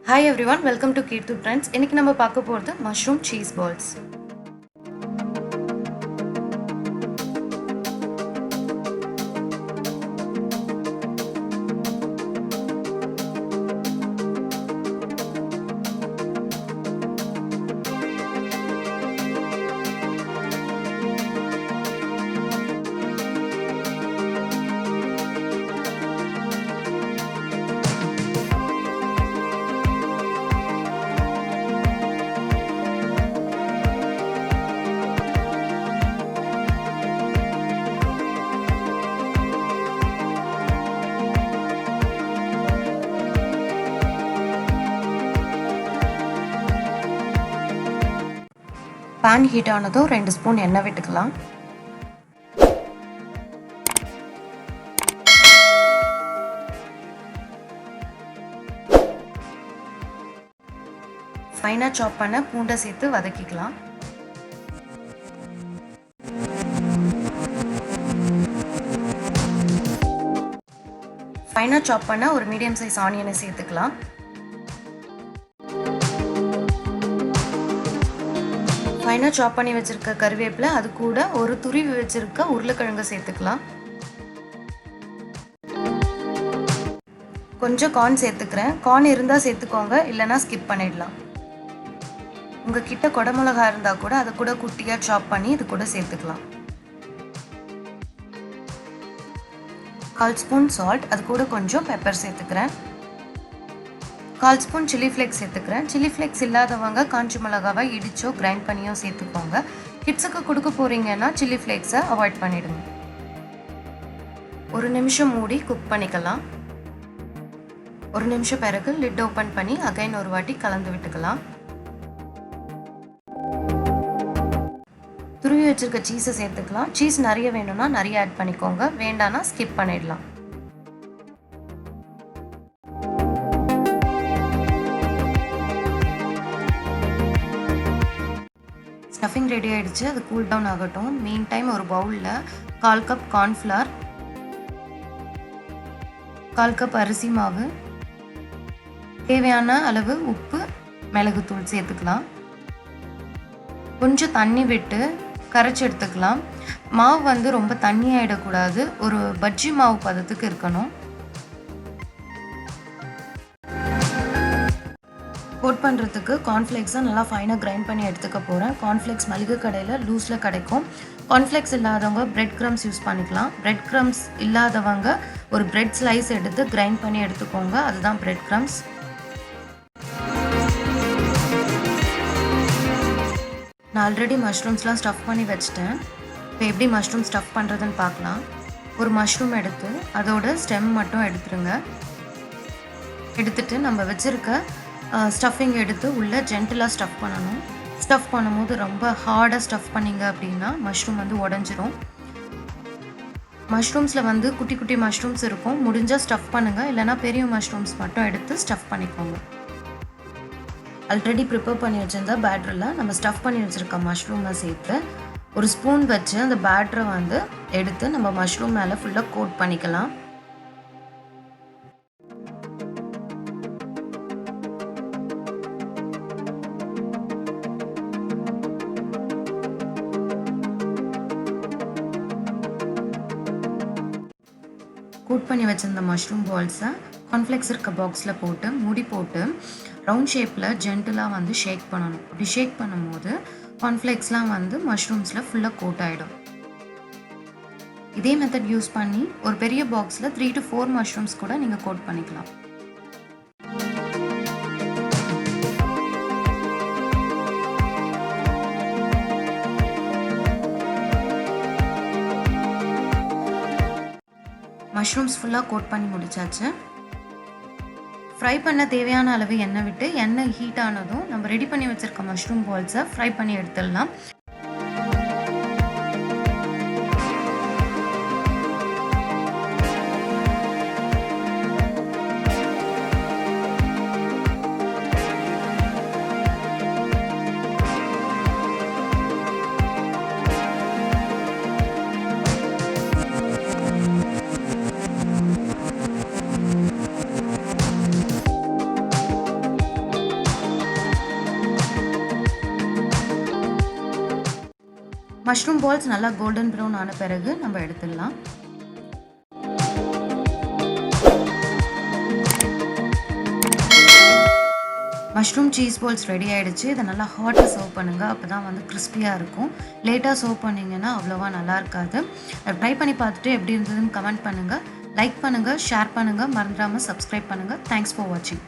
Hi everyone, welcome to Kothu friends. இன்னைக்கு நம்ம பார்க்க போறது mushroom cheese balls. Pan heat ஆனதும் 2 ஸ்பூன் எண்ணெய் விட்டுக்கலாம். ஃபைனா சாப் பண்ண பூண்டை சேர்த்து வதக்கிக்கலாம். ஃபைனா சாப் பண்ண ஒரு மீடியம் சைஸ் ஆனியனை சேர்த்துக்கலாம். ஃபைனா சாப் பண்ணி வச்சிருக்க கறிவேப்பிலை, அது கூட ஒரு துருவி வச்சிருக்க உருளைக்கிழங்கு சேர்த்துக்கலாம். கொஞ்சம் கார்ன் சேர்த்துக்கிறேன். கார்ன் இருந்தால் சேர்த்துக்கோங்க, இல்லைனா ஸ்கிப் பண்ணிடலாம். உங்கள் கிட்ட குடமிளகா இருந்தால் கூட அதை கூட குட்டியாக சாப் பண்ணி இது கூட சேர்த்துக்கலாம். 1/4 ஸ்பூன் சால்ட், அது கூட கொஞ்சம் பெப்பர் சேர்த்துக்கிறேன். 1/4 ஸ்பூன் சில்லி ஃப்ளேக்ஸ் சேர்த்துக்கிறேன். சில்லி ஃப்ளேக்ஸ் இல்லாதவங்க காஞ்ச மிளகாவை இடிச்சோ கிரைண்ட் பண்ணியோ சேர்த்துக்கோங்க. கிட்ஸுக்கு கொடுக்க போகிறீங்கன்னா சில்லி ஃப்ளேக்ஸை அவாய்ட் பண்ணிவிடுங்க. 1 நிமிஷம் மூடி குக் பண்ணிக்கலாம். 1 நிமிஷம் பிறகு லிட் ஓப்பன் பண்ணி அகைன் ஒரு வாட்டி கலந்து விட்டுக்கலாம். துருவி வச்சிருக்க சீஸை சேர்த்துக்கலாம். சீஸ் நிறைய வேணும்னா நிறைய ஆட் பண்ணிக்கோங்க, வேண்டானா ஸ்கிப் பண்ணிடலாம். ஸ்டஃபிங் ரெடி ஆகிடுச்சு, அது கூல் டவுன் ஆகட்டும். மீன் டைம் ஒரு பவுலில் 1/4 கப் கார்ன்ஃப்ளவர், 1/4 கப் அரிசி மாவு, தேவையான அளவு உப்பு, மிளகுத்தூள் சேர்த்துக்கலாம். கொஞ்சம் தண்ணி விட்டு கரைச்சி எடுத்துக்கலாம். மாவு வந்து ரொம்ப தண்ணியாகிடக்கூடாது, ஒரு பஜ்ஜி மாவு பதத்துக்கு இருக்கணும். கோட் பண்ணுறதுக்கு கார்ன்ஃப்ளேக்ஸை நல்லா ஃபைனாக கிரைண்ட் பண்ணி எடுத்துக்க போகிறேன். கார்ன்ஃப்ளேக்ஸ் மளிகை கடையில் லூஸில் கிடைக்கும். கார்ன்ஃப்ளேக்ஸ் இல்லாதவங்க பிரெட் க்ரம்ஸ் யூஸ் பண்ணிக்கலாம். பிரெட் க்ரம்ஸ் இல்லாதவங்க ஒரு பிரெட் ஸ்லைஸ் எடுத்து கிரைண்ட் பண்ணி எடுத்துக்கோங்க, அதுதான் பிரெட் க்ரம்ஸ். நான் ஆல்ரெடி மஷ்ரூம்ஸ்லாம் ஸ்டஃப் பண்ணி வச்சிட்டேன். இப்போ எப்படி மஷ்ரூம் ஸ்டஃப் பண்ணுறதுன்னு பார்க்கலாம். ஒரு மஷ்ரூம் எடுத்து அதோட ஸ்டெம் மட்டும் எடுத்துருங்க. எடுத்துட்டு நம்ம வச்சுருக்க ஸ்டஃபிங் எடுத்து உள்ளே ஜென்டிலாக ஸ்டஃப் பண்ணணும். ஸ்டஃப் பண்ணும்போது ரொம்ப ஹார்டாக ஸ்டஃப் பண்ணிங்க அப்படின்னா மஷ்ரூம் வந்து உடஞ்சிரும். மஷ்ரூம்ஸில் வந்து குட்டி குட்டி மஷ்ரூம்ஸ் இருக்கும், முடிஞ்சால் ஸ்டஃப் பண்ணுங்கள், இல்லைனா பெரிய மஷ்ரூம்ஸ் மட்டும் எடுத்து ஸ்டஃப் பண்ணிக்கோங்க. ஆல்ரெடி ப்ரிப்பேர் பண்ணி வச்சுருந்த பேட்டரில் நம்ம ஸ்டஃப் பண்ணி வச்சுருக்க மஷ்ரூமை சேர்த்து ஒரு ஸ்பூன் வச்சு அந்த பேட்டரை வந்து எடுத்து நம்ம மஷ்ரூம் மேலே ஃபுல்லாக கோட் பண்ணிக்கலாம். கோட் பண்ணி வச்சிருந்த மஷ்ரூம் பால்ஸை கார்ன்ஃப்ளேக்ஸ் இருக்க பாக்ஸில் போட்டு மூடி போட்டு ரவுண்ட் ஷேப்பில் ஜென்டிலாக வந்து ஷேக் பண்ணணும். அப்படி ஷேக் பண்ணும்போது கார்ன்ஃப்ளேக்ஸ்லாம் வந்து மஷ்ரூம்ஸில் ஃபுல்லாக கோட் ஆகிடும். இதே மெத்தட் யூஸ் பண்ணி ஒரு பெரிய பாக்ஸில் 3 to 4 மஷ்ரூம்ஸ் கூட நீங்கள் கோட் பண்ணிக்கலாம். மஷ்ரூம்ஸ் ஃபுல்லாக கோட் பண்ணி முடிச்சாச்சு. ஃப்ரை பண்ண தேவையான அளவு எண்ணெய் விட்டு எண்ணெய் ஹீட் ஆனதும் நம்ம ரெடி பண்ணி வச்சுருக்க மஷ்ரூம் பால்ஸை ஃப்ரை பண்ணி எடுத்துடலாம். மஷ்ரூம் பால்ஸ் நல்லா கோல்டன் ப்ரௌன் ஆன பிறகு நம்ம எடுத்துடலாம். மஷ்ரூம் சீஸ் பால்ஸ் ரெடி ஆகிடுச்சு. இதை நல்லா ஹாட்டாக சர்வ் பண்ணுங்கள். அப்போ தான் வந்து கிறிஸ்பியாக இருக்கும். லேட்டாக சர்வ் பண்ணிங்கன்னா அவ்வளோவா நல்லா இருக்காது. ட்ரை பண்ணி பார்த்துட்டு எப்படி இருந்ததுன்னு கமெண்ட் பண்ணுங்கள். லைக் பண்ணுங்கள், ஷேர் பண்ணுங்கள், மறந்துடாமல் சப்ஸ்கிரைப் பண்ணுங்கள். தேங்க்ஸ் ஃபார் வாட்சிங்.